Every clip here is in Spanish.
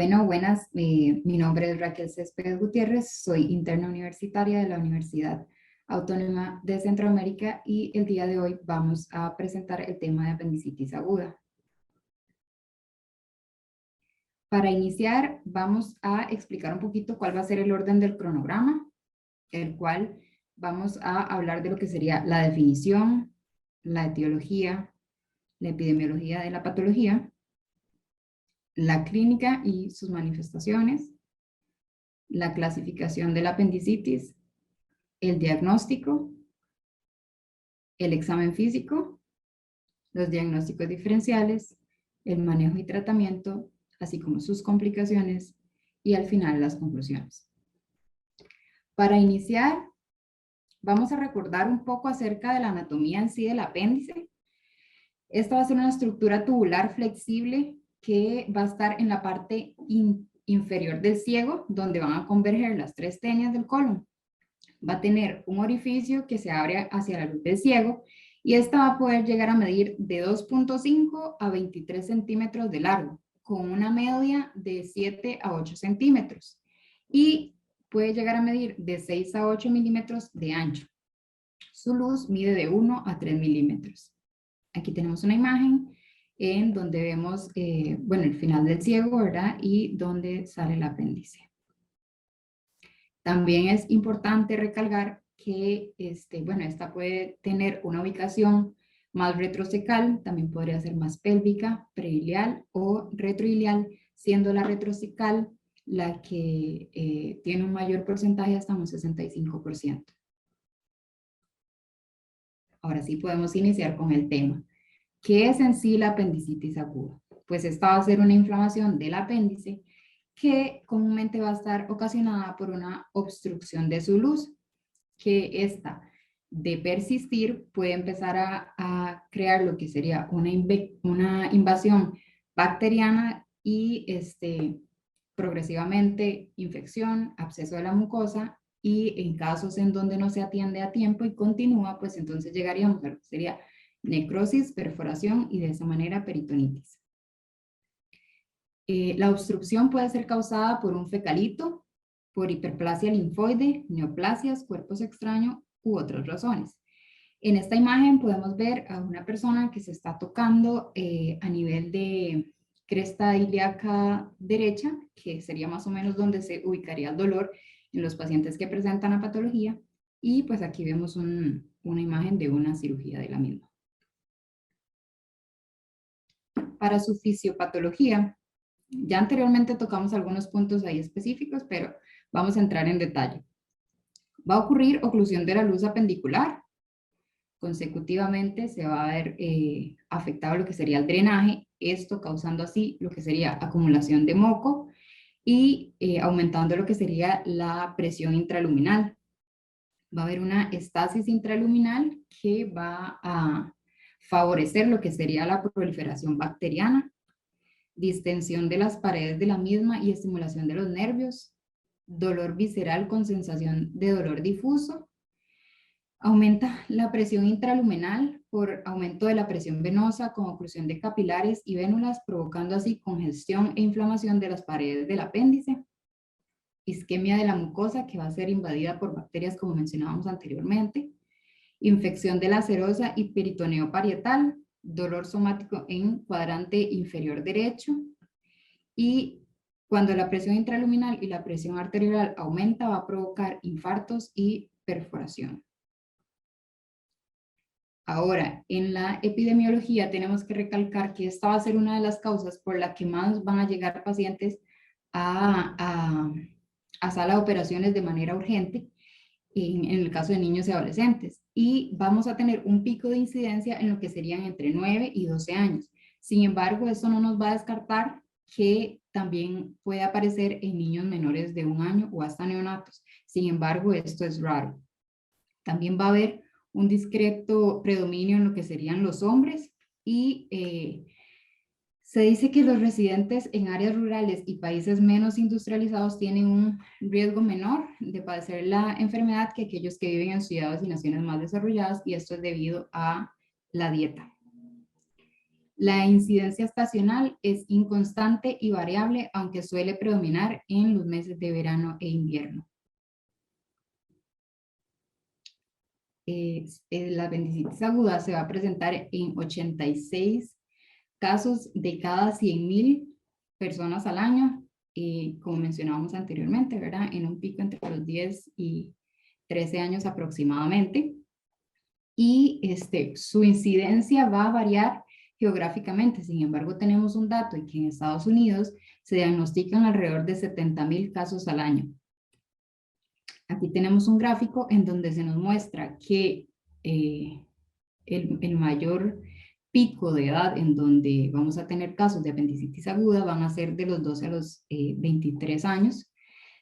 Bueno, buenas. Mi nombre es Raquel Céspedes Gutiérrez, soy interna universitaria de la Universidad Autónoma de Centroamérica y el día de hoy vamos a presentar el tema de apendicitis aguda. Para iniciar, vamos a explicar un poquito cuál va a ser el orden del cronograma, el cual vamos a hablar de lo que sería la definición, la etiología, la epidemiología de la patología, la clínica y sus manifestaciones, la clasificación de la apendicitis, el diagnóstico, el examen físico, los diagnósticos diferenciales, el manejo y tratamiento, así como sus complicaciones y al final las conclusiones. Para iniciar, vamos a recordar un poco acerca de la anatomía en sí del apéndice. Esta va a ser una estructura tubular flexible que va a estar en la parte inferior del ciego, donde van a converger las tres tenias del colon. Va a tener un orificio que se abre hacia la luz del ciego y esta va a poder llegar a medir de 2.5 a 23 centímetros de largo, con una media de 7 a 8 centímetros y puede llegar a medir de 6 a 8 milímetros de ancho. Su luz mide de 1 a 3 milímetros. Aquí tenemos una imagen en donde vemos, bueno, el final del ciego, ¿verdad? Y donde sale el apéndice. También es importante recalcar que, bueno, esta puede tener una ubicación más retrocecal, también podría ser más pélvica, preilial o retroilial, siendo la retrocecal la que tiene un mayor porcentaje hasta un 65%. Ahora sí podemos iniciar con el tema. ¿Qué es en sí la apendicitis aguda? Pues esta va a ser una inflamación del apéndice que comúnmente va a estar ocasionada por una obstrucción de su luz, que esta, de persistir, puede empezar a crear lo que sería una invasión bacteriana y progresivamente infección, absceso de la mucosa, y en casos en donde no se atiende a tiempo y continúa, pues entonces llegaríamos a lo que sería necrosis, perforación y de esa manera peritonitis. La obstrucción puede ser causada por un fecalito, por hiperplasia linfoide, neoplasias, cuerpos extraños u otras razones. En esta imagen podemos ver a una persona que se está tocando a nivel de cresta ilíaca derecha, que sería más o menos donde se ubicaría el dolor en los pacientes que presentan la patología, y pues aquí vemos una imagen de una cirugía de la misma. Para su fisiopatología, ya anteriormente tocamos algunos puntos ahí específicos, pero vamos a entrar en detalle. Va a ocurrir oclusión de la luz apendicular. Consecutivamente se va a ver afectado lo que sería el drenaje, esto causando así lo que sería acumulación de moco y aumentando lo que sería la presión intraluminal. Va a haber una estasis intraluminal que va a favorecer lo que sería la proliferación bacteriana, distensión de las paredes de la misma y estimulación de los nervios, dolor visceral con sensación de dolor difuso. Aumenta la presión intraluminal por aumento de la presión venosa con oclusión de capilares y vénulas, provocando así congestión e inflamación de las paredes del apéndice. Isquemia de la mucosa que va a ser invadida por bacterias como mencionábamos anteriormente. Infección de la serosa y peritoneo parietal. Dolor somático en cuadrante inferior derecho. Y cuando la presión intraluminal y la presión arterial aumenta, va a provocar infartos y perforación. Ahora, en la epidemiología tenemos que recalcar que esta va a ser una de las causas por la que más van a llegar pacientes a sala de operaciones de manera urgente, en el caso de niños y adolescentes. Y vamos a tener un pico de incidencia en lo que serían entre 9 y 12 años. Sin embargo, eso no nos va a descartar que también puede aparecer en niños menores de 1 año o hasta neonatos. Sin embargo, esto es raro. También va a haber un discreto predominio en lo que serían los hombres y se dice que los residentes en áreas rurales y países menos industrializados tienen un riesgo menor de padecer la enfermedad que aquellos que viven en ciudades y naciones más desarrolladas, y esto es debido a la dieta. La incidencia estacional es inconstante y variable, aunque suele predominar en los meses de verano e invierno. La apendicitis aguda se va a presentar en 86 casos de cada 100,000 personas al año, como mencionábamos anteriormente, ¿verdad? En un pico entre los 10 y 13 años aproximadamente. Y su incidencia va a variar geográficamente. Sin embargo, tenemos un dato y que en Estados Unidos se diagnostican alrededor de 70,000 casos al año. Aquí tenemos un gráfico en donde se nos muestra que el mayor pico de edad en donde vamos a tener casos de apendicitis aguda van a ser de los 12 a los 23 años.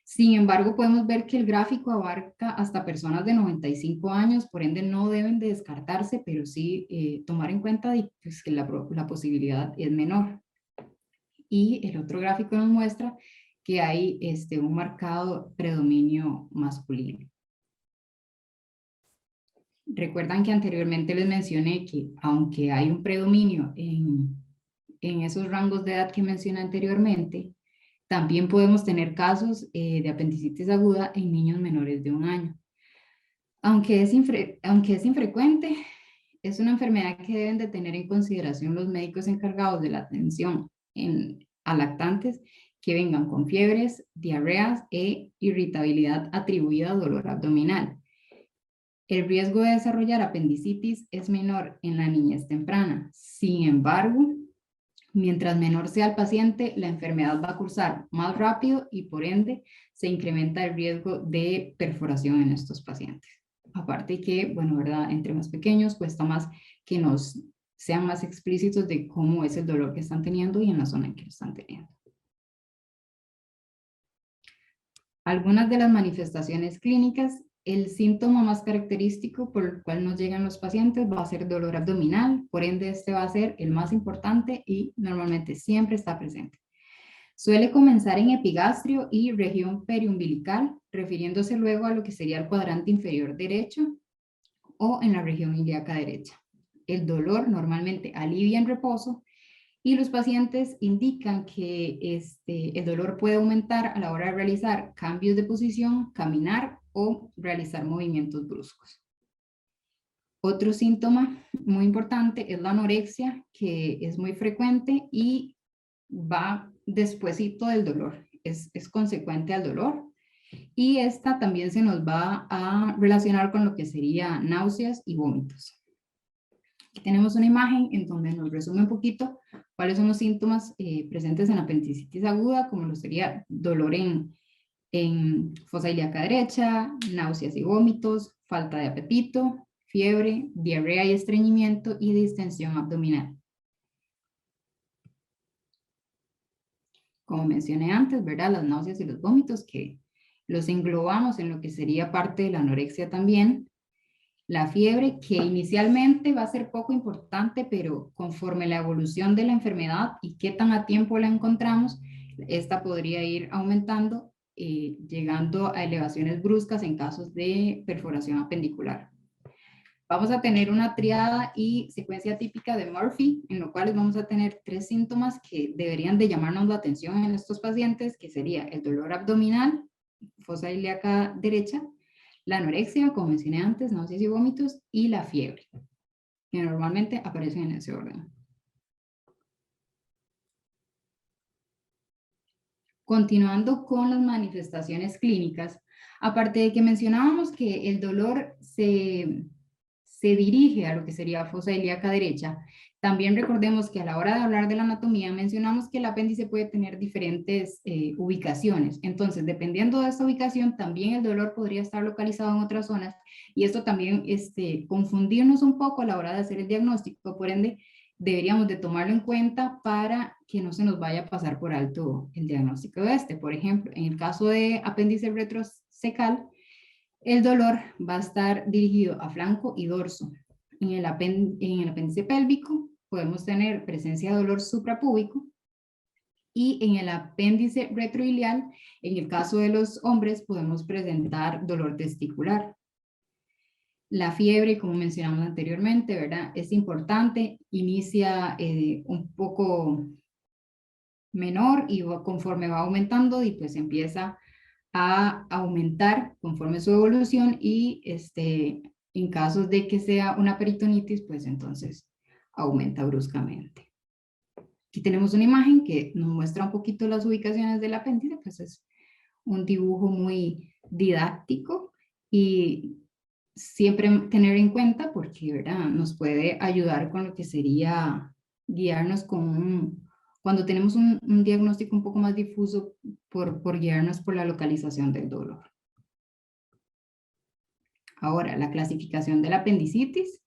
Sin embargo, podemos ver que el gráfico abarca hasta personas de 95 años, por ende no deben de descartarse, pero sí tomar en cuenta pues, que la posibilidad es menor. Y el otro gráfico nos muestra que hay un marcado predominio masculino. Recuerdan que anteriormente les mencioné que aunque hay un predominio en esos rangos de edad que mencioné anteriormente, también podemos tener casos de apendicitis aguda en niños menores de 1 año. Aunque es infrecuente, es una enfermedad que deben de tener en consideración los médicos encargados de la atención a lactantes que vengan con fiebres, diarreas e irritabilidad atribuida a dolor abdominal. El riesgo de desarrollar apendicitis es menor en la niñez temprana. Sin embargo, mientras menor sea el paciente, la enfermedad va a cursar más rápido y por ende se incrementa el riesgo de perforación en estos pacientes. Aparte que, bueno, ¿verdad? Entre más pequeños cuesta más que nos sean más explícitos de cómo es el dolor que están teniendo y en la zona en que lo están teniendo. Algunas de las manifestaciones clínicas, el síntoma más característico por el cual nos llegan los pacientes va a ser dolor abdominal, por ende este va a ser el más importante y normalmente siempre está presente. Suele comenzar en epigastrio y región periumbilical, refiriéndose luego a lo que sería el cuadrante inferior derecho o en la región ilíaca derecha. El dolor normalmente alivia en reposo y los pacientes indican que el dolor puede aumentar a la hora de realizar cambios de posición, caminar o realizar movimientos bruscos. Otro síntoma muy importante es la anorexia, que es muy frecuente y va despuesito del dolor, es consecuente al dolor. Y esta también se nos va a relacionar con lo que sería náuseas y vómitos. Aquí tenemos una imagen en donde nos resume un poquito cuáles son los síntomas presentes en apendicitis aguda, como lo sería dolor en fosa ilíaca derecha, náuseas y vómitos, falta de apetito, fiebre, diarrea y estreñimiento y distensión abdominal. Como mencioné antes, ¿verdad? Las náuseas y los vómitos que los englobamos en lo que sería parte de la anorexia también. La fiebre, que inicialmente va a ser poco importante, pero conforme la evolución de la enfermedad y qué tan a tiempo la encontramos, esta podría ir aumentando, llegando a elevaciones bruscas en casos de perforación apendicular. Vamos a tener una triada y secuencia típica de Murphy, en lo cual vamos a tener 3 síntomas que deberían de llamarnos la atención en estos pacientes, que sería el dolor abdominal, fosa ilíaca derecha, la anorexia, como mencioné antes, náuseas y vómitos, y la fiebre, que normalmente aparecen en ese orden. Continuando con las manifestaciones clínicas, aparte de que mencionábamos que el dolor se dirige a lo que sería fosa ilíaca derecha, también recordemos que a la hora de hablar de la anatomía mencionamos que el apéndice puede tener diferentes ubicaciones. Entonces, dependiendo de esta ubicación, también el dolor podría estar localizado en otras zonas y esto también confundirnos un poco a la hora de hacer el diagnóstico. Por ende, deberíamos de tomarlo en cuenta para que no se nos vaya a pasar por alto el diagnóstico de este. Por ejemplo, en el caso de apéndice retrocecal, el dolor va a estar dirigido a flanco y dorso. En el apéndice pélvico podemos tener presencia de dolor suprapúbico y en el apéndice retroilial, en el caso de los hombres, podemos presentar dolor testicular. La fiebre, como mencionamos anteriormente, ¿verdad? Es importante, inicia un poco menor y conforme va aumentando y pues empieza a aumentar conforme su evolución y en casos de que sea una peritonitis, pues entonces aumenta bruscamente. Aquí tenemos una imagen que nos muestra un poquito las ubicaciones del apéndice, pues es un dibujo muy didáctico y siempre tener en cuenta porque, ¿verdad? Nos puede ayudar con lo que sería guiarnos cuando tenemos un diagnóstico un poco más difuso por guiarnos por la localización del dolor. Ahora, la clasificación de la apendicitis.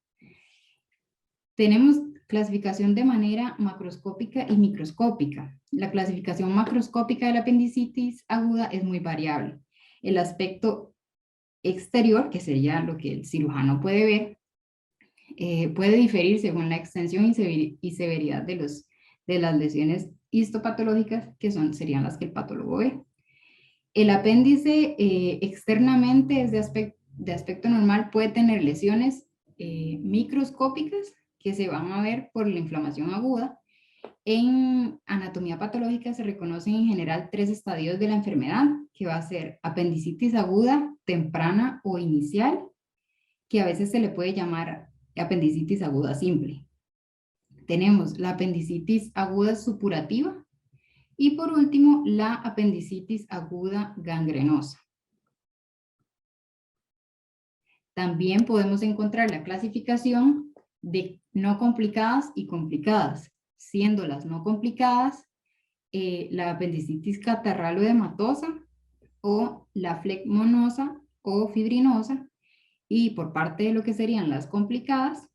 Tenemos clasificación de manera macroscópica y microscópica. La clasificación macroscópica de la apendicitis aguda es muy variable. El aspecto exterior, que sería lo que el cirujano puede ver, puede diferir según la extensión y severidad de las lesiones histopatológicas, que serían las que el patólogo ve. El apéndice externamente es de aspecto normal, puede tener lesiones microscópicas que se van a ver por la inflamación aguda. En anatomía patológica se reconocen en general 3 estadios de la enfermedad, que va a ser apendicitis aguda, temprana o inicial, que a veces se le puede llamar apendicitis aguda simple. Tenemos la apendicitis aguda supurativa y por último la apendicitis aguda gangrenosa. También podemos encontrar la clasificación de no complicadas y complicadas, siendo las no complicadas la apendicitis catarralo-edematosa o la flegmonosa o fibrinosa, y por parte de lo que serían las complicadas,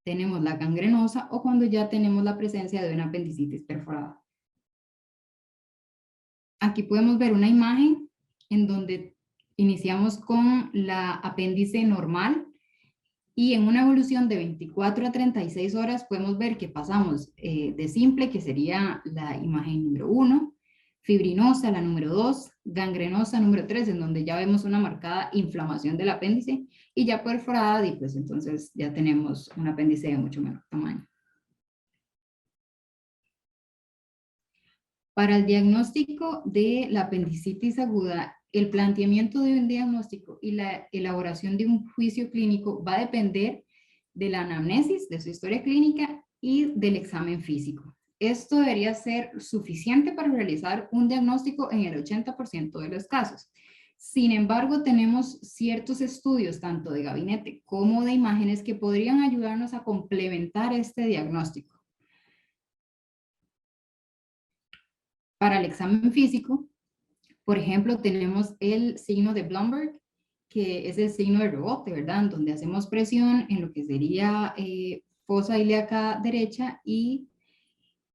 tenemos la gangrenosa o cuando ya tenemos la presencia de una apendicitis perforada. Aquí podemos ver una imagen en donde iniciamos con la apéndice normal y en una evolución de 24 a 36 horas podemos ver que pasamos de simple, que sería la imagen número 1, fibrinosa, la número 2, gangrenosa, número 3, en donde ya vemos una marcada inflamación del apéndice, y ya perforada, y pues entonces ya tenemos un apéndice de mucho menor tamaño. Para el diagnóstico de la apendicitis aguda, el planteamiento de un diagnóstico y la elaboración de un juicio clínico va a depender de la anamnesis, de su historia clínica y del examen físico. Esto debería ser suficiente para realizar un diagnóstico en el 80% de los casos. Sin embargo, tenemos ciertos estudios, tanto de gabinete como de imágenes, que podrían ayudarnos a complementar este diagnóstico. Para el examen físico, por ejemplo, tenemos el signo de Blumberg, que es el signo de rebote, ¿verdad? Donde hacemos presión en lo que sería fosa ilíaca derecha y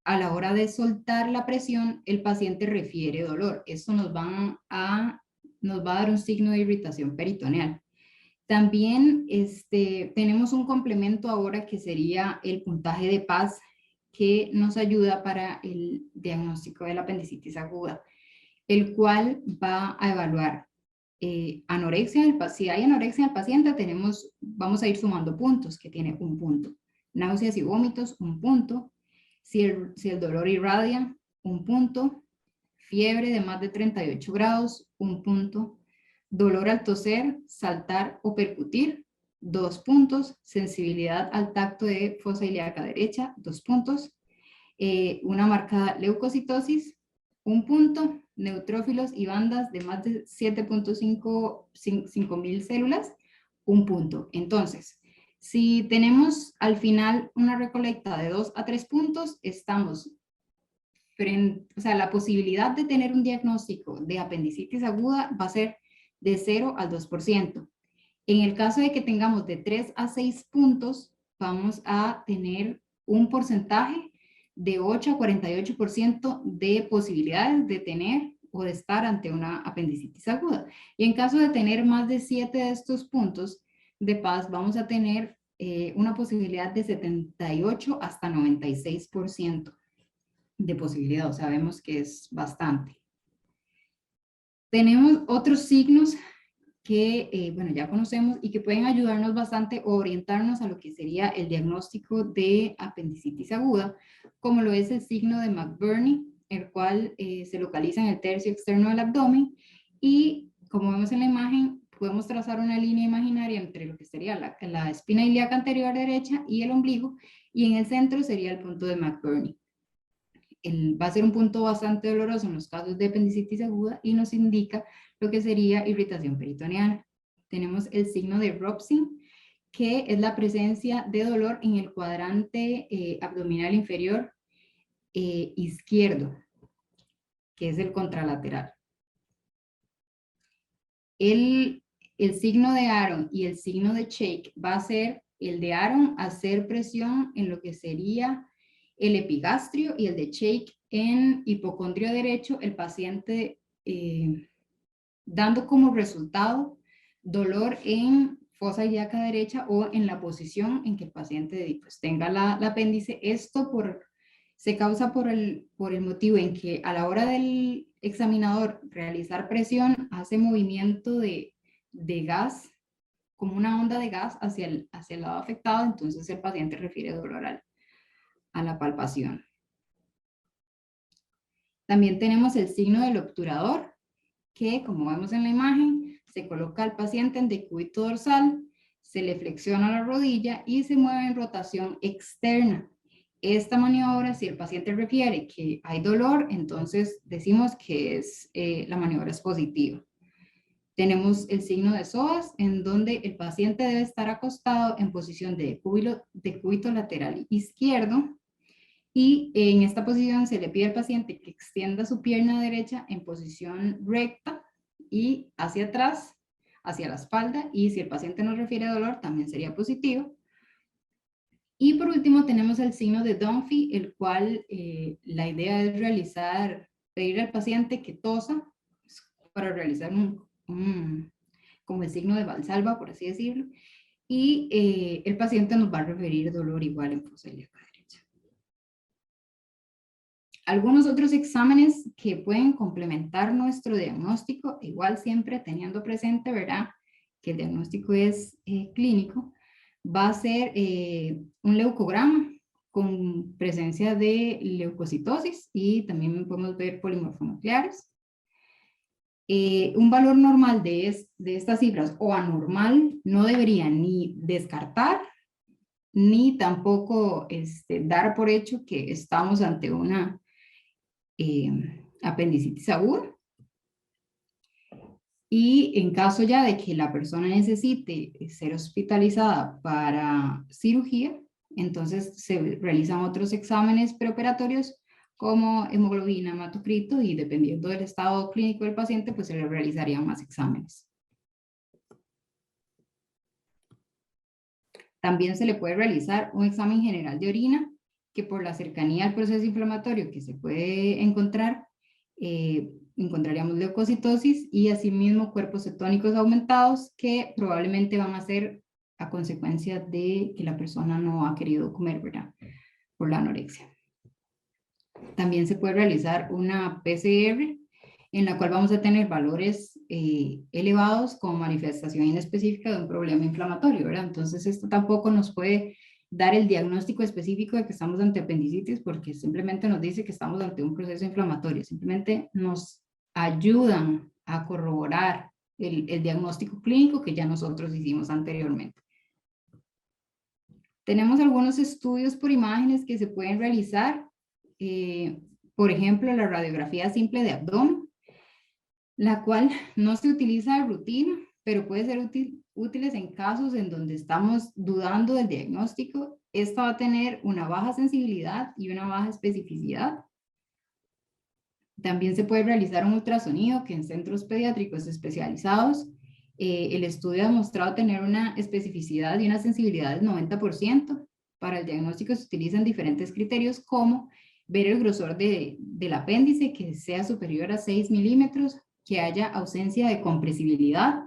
a la hora de soltar la presión, el paciente refiere dolor. Esto nos va a dar un signo de irritación peritoneal. También tenemos un complemento ahora que sería el puntaje de Paz, que nos ayuda para el diagnóstico de la apendicitis aguda, el cual va a evaluar anorexia. Si hay anorexia en el paciente, vamos a ir sumando puntos, que tiene un punto. Náuseas y vómitos, un punto. Si el dolor irradia, un punto. Fiebre de más de 38 grados, un punto. Dolor al toser, saltar o percutir, 2 puntos. Sensibilidad al tacto de fosa ilíaca derecha, 2 puntos. Una marcada leucocitosis, 1 punto. Neutrófilos y bandas de más de 7.5 mil células, 1 punto. Entonces, si tenemos al final una recolecta de 2 a 3 puntos, estamos o sea, la posibilidad de tener un diagnóstico de apendicitis aguda va a ser de 0 al 2%. En el caso de que tengamos de 3 a 6 puntos, vamos a tener un porcentaje de 8 a 48% de posibilidades de tener o de estar ante una apendicitis aguda. Y en caso de tener más de 7 de estos puntos de Paz, vamos a tener una posibilidad de 78 hasta 96% de posibilidad. O sea, vemos que es bastante. Tenemos otros signos que, bueno, ya conocemos y que pueden ayudarnos bastante o orientarnos a lo que sería el diagnóstico de apendicitis aguda, como lo es el signo de McBurney, el cual se localiza en el tercio externo del abdomen, y como vemos en la imagen, podemos trazar una línea imaginaria entre lo que sería la espina ilíaca anterior derecha y el ombligo, y en el centro sería el punto de McBurney. Va a ser un punto bastante doloroso en los casos de apendicitis aguda y nos indica lo que sería irritación peritoneal. Tenemos el signo de Robson, que es la presencia de dolor en el cuadrante abdominal inferior izquierdo, que es el contralateral. El signo de Aaron y el signo de Shake va a ser el de Aaron hacer presión en lo que sería el epigastrio, y el de Shake en hipocondrio derecho, el paciente dando como resultado dolor en fosa ilíaca derecha o en la posición en que el paciente pues, tenga la apéndice. Esto se causa por el motivo en que a la hora del examinador realizar presión hace movimiento de gas, como una onda de gas hacia el lado afectado, entonces el paciente refiere dolor a la palpación. También tenemos el signo del obturador, que como vemos en la imagen, se coloca al paciente en decúbito dorsal, se le flexiona la rodilla y se mueve en rotación externa. Esta maniobra, si el paciente refiere que hay dolor, entonces decimos que la maniobra es positiva. Tenemos el signo de psoas, en donde el paciente debe estar acostado en posición de decúbito lateral izquierdo, y en esta posición se le pide al paciente que extienda su pierna derecha en posición recta y hacia atrás, hacia la espalda, y si el paciente no refiere dolor, también sería positivo. Y por último tenemos el signo de Dunphy, el cual la idea es pedir al paciente que tosa para realizar como el signo de Valsalva, por así decirlo, y el paciente nos va a referir dolor igual en fosa ilíaca derecha. Algunos otros exámenes que pueden complementar nuestro diagnóstico, igual siempre teniendo presente, ¿verdad?, que el diagnóstico es clínico, va a ser un leucograma con presencia de leucocitosis, y también podemos ver polimorfonucleares. Un valor normal de estas cifras o anormal no debería ni descartar ni tampoco dar por hecho que estamos ante una apendicitis aguda. Y en caso ya de que la persona necesite ser hospitalizada para cirugía, entonces se realizan otros exámenes preoperatorios como hemoglobina, hematocrito, y dependiendo del estado clínico del paciente, pues se le realizarían más exámenes. También se le puede realizar un examen general de orina, que por la cercanía al proceso inflamatorio que se puede encontrar, encontraríamos leucocitosis y asimismo cuerpos cetónicos aumentados, que probablemente van a ser a consecuencia de que la persona no ha querido comer, ¿verdad?, por la anorexia. También se puede realizar una PCR, en la cual vamos a tener valores elevados como manifestación inespecífica de un problema inflamatorio, ¿verdad? Entonces esto tampoco nos puede dar el diagnóstico específico de que estamos ante apendicitis, porque simplemente nos dice que estamos ante un proceso inflamatorio. Simplemente nos ayudan a corroborar el diagnóstico clínico que ya nosotros hicimos anteriormente. Tenemos algunos estudios por imágenes que se pueden realizar, por ejemplo, la radiografía simple de abdomen, la cual no se utiliza de rutina, pero puede ser útiles en casos en donde estamos dudando del diagnóstico. Esta va a tener una baja sensibilidad y una baja especificidad. También se puede realizar un ultrasonido, que en centros pediátricos especializados, el estudio ha demostrado tener una especificidad y una sensibilidad del 90%. Para el diagnóstico se utilizan diferentes criterios, como ver el grosor del apéndice, que sea superior a 6 milímetros, que haya ausencia de compresibilidad,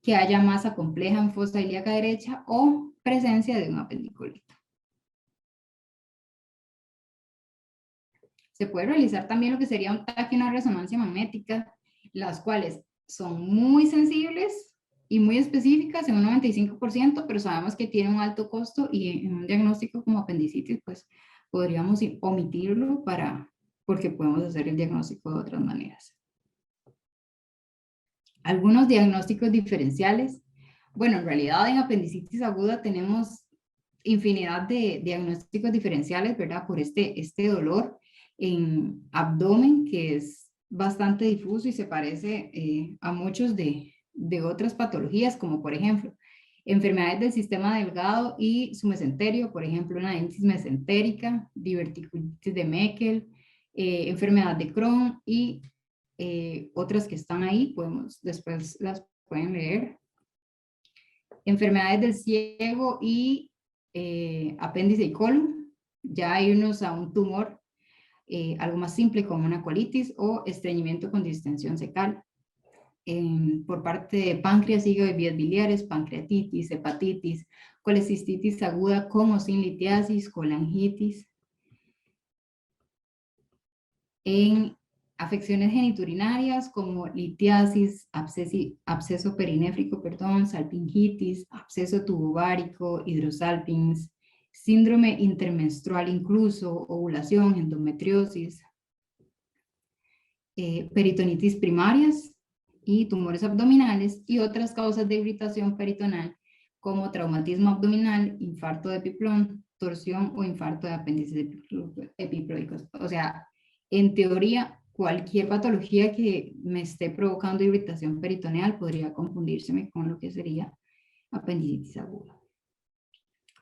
que haya masa compleja en fosa ilíaca derecha o presencia de un apendiculito. Se puede realizar también lo que sería un TAC y una resonancia magnética, las cuales son muy sensibles, y muy específicas en un 95%, pero sabemos que tiene un alto costo y en un diagnóstico como apendicitis, pues podríamos omitirlo porque podemos hacer el diagnóstico de otras maneras. Algunos diagnósticos diferenciales. Bueno, en realidad en apendicitis aguda tenemos infinidad de diagnósticos diferenciales, ¿verdad? Por este dolor en abdomen que es bastante difuso y se parece a muchos de otras patologías, como por ejemplo, enfermedades del sistema delgado y su mesenterio, por ejemplo, una dentitis mesentérica, diverticulitis de Meckel, enfermedad de Crohn y otras que están ahí, después las pueden leer. Enfermedades del ciego y apéndice y colon. Ya hay unos a un tumor, algo más simple como una colitis o estreñimiento con distensión secal. Por parte de páncreas, hígado y vías biliares, pancreatitis, hepatitis, colecistitis aguda con o sin litiasis, colangitis. En afecciones geniturinarias como litiasis, absceso perinéfrico, salpingitis, absceso tubovárico, hidrosalpins, síndrome intermenstrual incluso, ovulación, endometriosis, peritonitis primarias y tumores abdominales y otras causas de irritación peritonal como traumatismo abdominal, infarto de epiplón, torsión o infarto de apéndices epiploicos. O sea, en teoría, cualquier patología que me esté provocando irritación peritoneal podría confundírseme con lo que sería apendicitis aguda.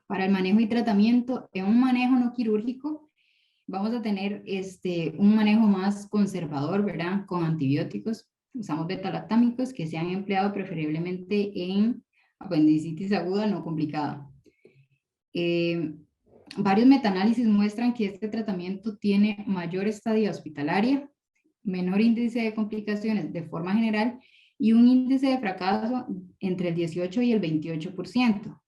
Para el manejo y tratamiento, en un manejo no quirúrgico, vamos a tener un manejo más conservador, ¿verdad? Con antibióticos. Usamos beta-lactámicos que se han empleado preferiblemente en apendicitis aguda no complicada. Varios metaanálisis muestran que este tratamiento tiene mayor estadía hospitalaria, menor índice de complicaciones de forma general y un índice de fracaso entre el 18 y el 28%.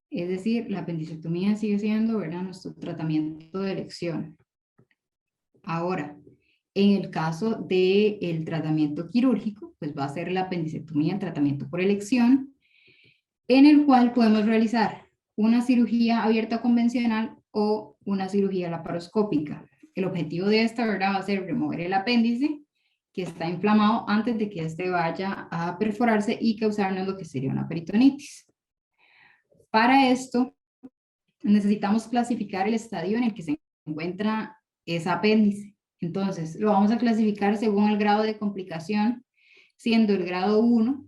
Es decir, la apendicectomía sigue siendo, ¿verdad?, nuestro tratamiento de elección. Ahora, en el caso del tratamiento quirúrgico, pues va a ser la apendicectomía, el tratamiento por elección, en el cual podemos realizar una cirugía abierta convencional o una cirugía laparoscópica. El objetivo de esta, ¿verdad?, va a ser remover el apéndice que está inflamado antes de que este vaya a perforarse y causarnos lo que sería una peritonitis. Para esto, necesitamos clasificar el estadio en el que se encuentra ese apéndice. Entonces, lo vamos a clasificar según el grado de complicación, siendo el grado 1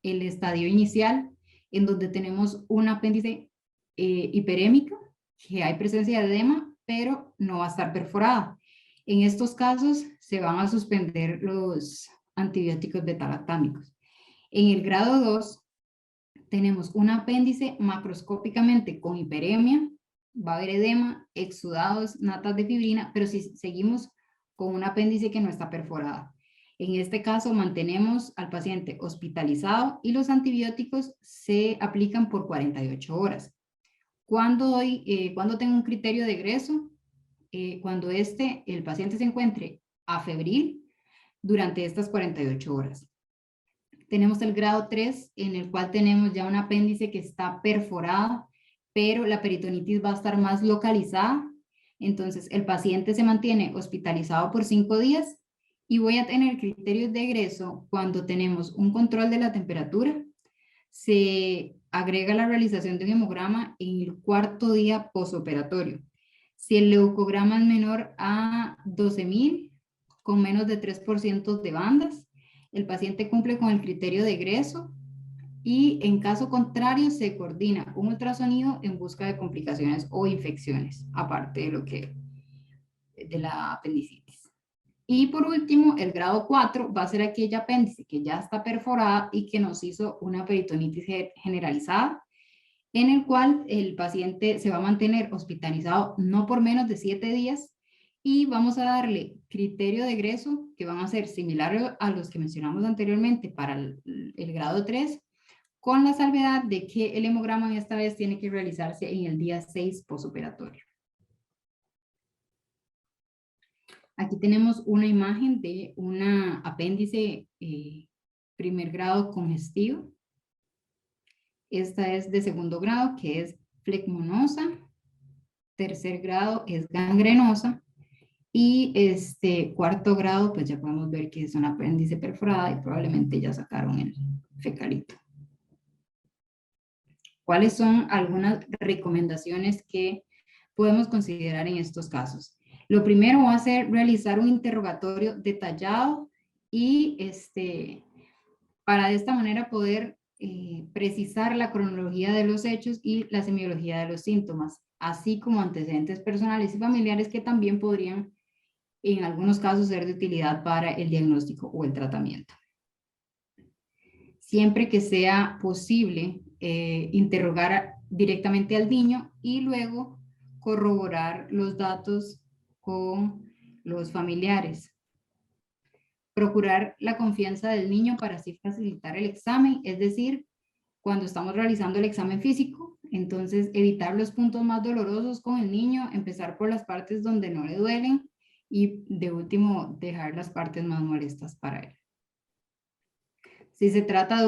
el estadio inicial, en donde tenemos un apéndice hiperémico, que hay presencia de edema, pero no va a estar perforada. En estos casos, se van a suspender los antibióticos beta-lactámicos. En el grado 2, tenemos un apéndice macroscópicamente con hiperemia, va a haber edema, exudados, natas de fibrina, pero si seguimos con un apéndice que no está perforada. En este caso, mantenemos al paciente hospitalizado y los antibióticos se aplican por 48 horas. ¿Cuándo tengo un criterio de egreso? Cuando el paciente se encuentre afebril durante estas 48 horas. Tenemos el grado 3, en el cual tenemos ya un apéndice que está perforado, pero la peritonitis va a estar más localizada. Entonces, el paciente se mantiene hospitalizado por 5 días y voy a tener criterios de egreso cuando tenemos un control de la temperatura. Se agrega la realización de un hemograma en el 4.º día posoperatorio. Si el leucograma es menor a 12.000, con menos de 3% de bandas, el paciente cumple con el criterio de egreso y en caso contrario se coordina un ultrasonido en busca de complicaciones o infecciones, aparte de la apendicitis. Y por último, el grado 4 va a ser aquella apéndice que ya está perforada y que nos hizo una peritonitis generalizada, en el cual el paciente se va a mantener hospitalizado no por menos de 7 días y vamos a darle criterio de egreso que van a ser similares a los que mencionamos anteriormente para el grado 3, con la salvedad de que el hemograma esta vez tiene que realizarse en el día 6 posoperatorio. Aquí tenemos una imagen de una apéndice primer grado congestivo. Esta es de segundo grado, que es flegmonosa. Tercer grado es gangrenosa. Y cuarto grado, pues ya podemos ver que es una apéndice perforada y probablemente ya sacaron el fecalito. ¿Cuáles son algunas recomendaciones que podemos considerar en estos casos? Lo primero va a ser realizar un interrogatorio detallado y para de esta manera poder precisar la cronología de los hechos y la semiología de los síntomas, así como antecedentes personales y familiares que también podrían en algunos casos ser de utilidad para el diagnóstico o el tratamiento. Siempre que sea posible, interrogar directamente al niño y luego corroborar los datos con los familiares. Procurar la confianza del niño para así facilitar el examen, es decir, cuando estamos realizando el examen físico, entonces evitar los puntos más dolorosos con el niño, empezar por las partes donde no le duelen y de último dejar las partes más molestas para él. Si se trata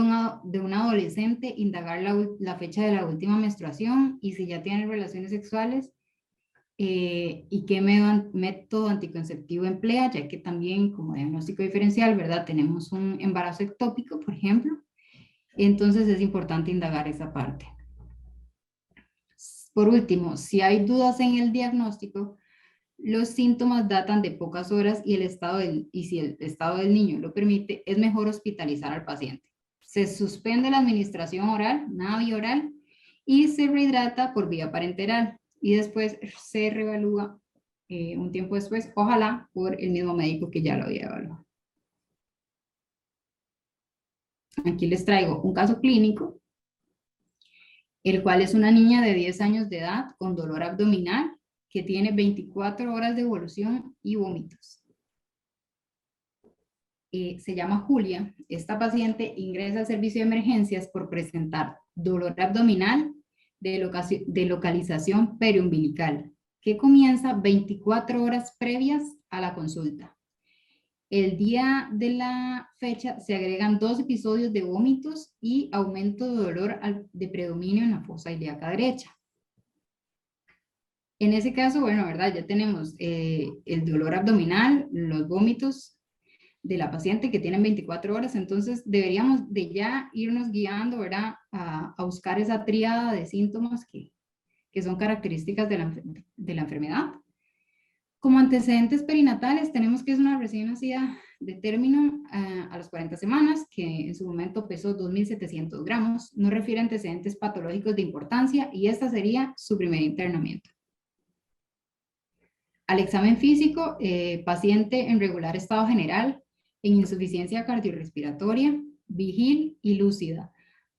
de un adolescente, indagar la fecha de la última menstruación y si ya tiene relaciones sexuales y qué método anticonceptivo emplea, ya que también como diagnóstico diferencial, ¿verdad? Tenemos un embarazo ectópico, por ejemplo. Entonces es importante indagar esa parte. Por último, si hay dudas en el diagnóstico, los síntomas datan de pocas horas y si el estado del niño lo permite, es mejor hospitalizar al paciente. Se suspende la administración oral, nada bioral, y se rehidrata por vía parenteral. Y después se reevalúa un tiempo después, ojalá por el mismo médico que ya lo había evaluado. Aquí les traigo un caso clínico, el cual es una niña de 10 años de edad con dolor abdominal que tiene 24 horas de evolución y vómitos. Se llama Julia. Esta paciente ingresa al servicio de emergencias por presentar dolor abdominal de localización periumbilical, que comienza 24 horas previas a la consulta. El día de la fecha se agregan 2 episodios de vómitos y aumento de dolor de predominio en la fosa ilíaca derecha. En ese caso, bueno, ¿verdad? Ya tenemos el dolor abdominal, los vómitos de la paciente que tienen 24 horas, entonces deberíamos de ya irnos guiando, ¿verdad? A buscar esa tríada de síntomas que son características de la enfermedad. Como antecedentes perinatales tenemos que es una recién nacida de término a las 40 semanas, que en su momento pesó 2.700 gramos, no refiere a antecedentes patológicos de importancia y esta sería su primer internamiento. Al examen físico, paciente en regular estado general, en insuficiencia cardiorrespiratoria, vigil y lúcida,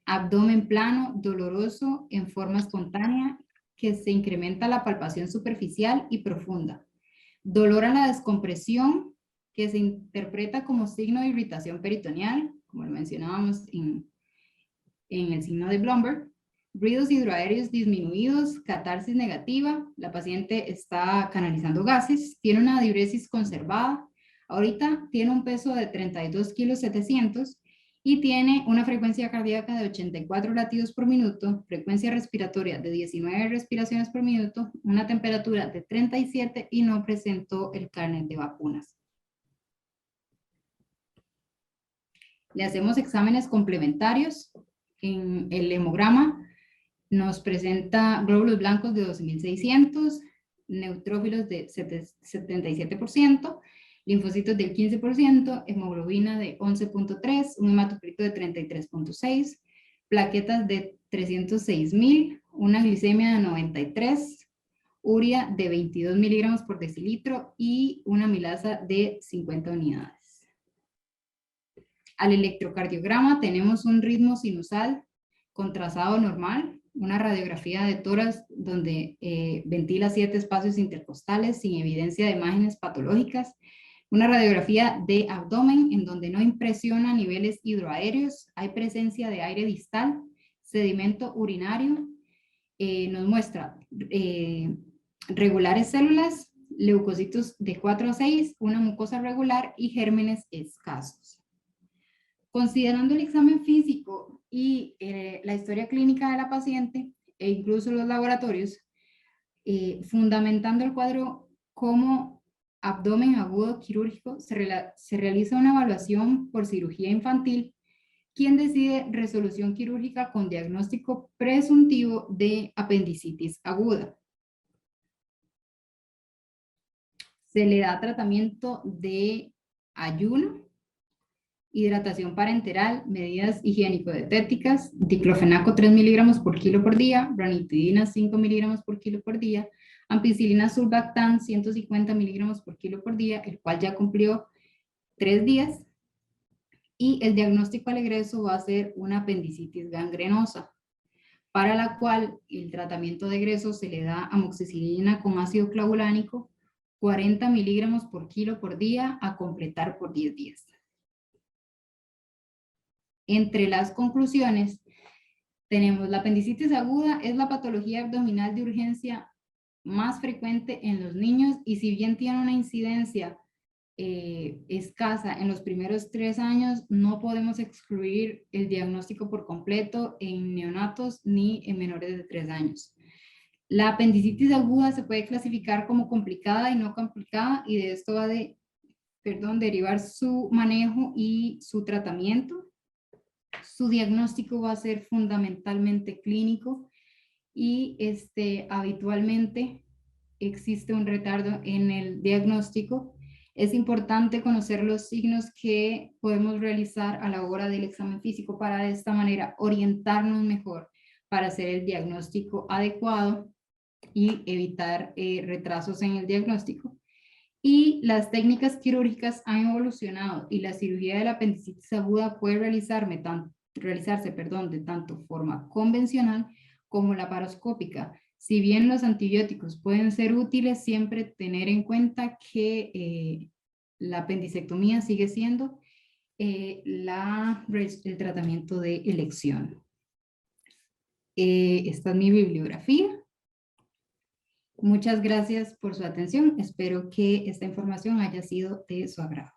abdomen plano, doloroso en forma espontánea, que se incrementa la palpación superficial y profunda, dolor a la descompresión, que se interpreta como signo de irritación peritoneal, como lo mencionábamos en el signo de Blumberg, ruidos hidroaéreos disminuidos, catarsis negativa, la paciente está canalizando gases, tiene una diuresis conservada, ahorita tiene un peso de 32 kilos 700 y tiene una frecuencia cardíaca de 84 latidos por minuto, frecuencia respiratoria de 19 respiraciones por minuto, una temperatura de 37 y no presentó el carnet de vacunas. Le hacemos exámenes complementarios. En el hemograma nos presenta glóbulos blancos de 2.600, neutrófilos de 77%, linfocitos del 15%, hemoglobina de 11.3, un hematocrito de 33.6, plaquetas de 306.000, una glicemia de 93, urea de 22 miligramos por decilitro y una amilasa de 50 unidades. Al electrocardiograma tenemos un ritmo sinusal con trazado normal, una radiografía de tórax donde ventila 7 espacios intercostales sin evidencia de imágenes patológicas, una radiografía de abdomen en donde no impresiona niveles hidroaéreos, hay presencia de aire distal, sedimento urinario, nos muestra regulares células, leucocitos de 4 a 6, una mucosa regular y gérmenes escasos. Considerando el examen físico y la historia clínica de la paciente e incluso los laboratorios, fundamentando el cuadro como abdomen agudo quirúrgico, se realiza una evaluación por cirugía infantil, quien decide resolución quirúrgica con diagnóstico presuntivo de apendicitis aguda. Se le da tratamiento de ayuno, hidratación parenteral, medidas higiénico-dietéticas, diclofenaco 3 miligramos por kilo por día, ranitidina 5 miligramos por kilo por día, ampicilina sulbactam 150 miligramos por kilo por día, el cual ya cumplió 3 días, y el diagnóstico al egreso va a ser una apendicitis gangrenosa, para la cual el tratamiento de egreso se le da amoxicilina con ácido clavulánico 40 miligramos por kilo por día a completar por 10 días. Entre las conclusiones, tenemos la apendicitis aguda es la patología abdominal de urgencia más frecuente en los niños y si bien tiene una incidencia escasa en los primeros 3 años, no podemos excluir el diagnóstico por completo en neonatos ni en menores de 3 años. La apendicitis aguda se puede clasificar como complicada y no complicada y de esto va a derivar su manejo y su tratamiento. Su diagnóstico va a ser fundamentalmente clínico y habitualmente existe un retardo en el diagnóstico. Es importante conocer los signos que podemos realizar a la hora del examen físico para de esta manera orientarnos mejor para hacer el diagnóstico adecuado y evitar retrasos en el diagnóstico. Y las técnicas quirúrgicas han evolucionado y la cirugía de la apendicitis aguda puede realizarse de tanto forma convencional como laparoscópica. Si bien los antibióticos pueden ser útiles, siempre tener en cuenta que la apendicectomía sigue siendo el tratamiento de elección. Esta es mi bibliografía. Muchas gracias por su atención. Espero que esta información haya sido de su agrado.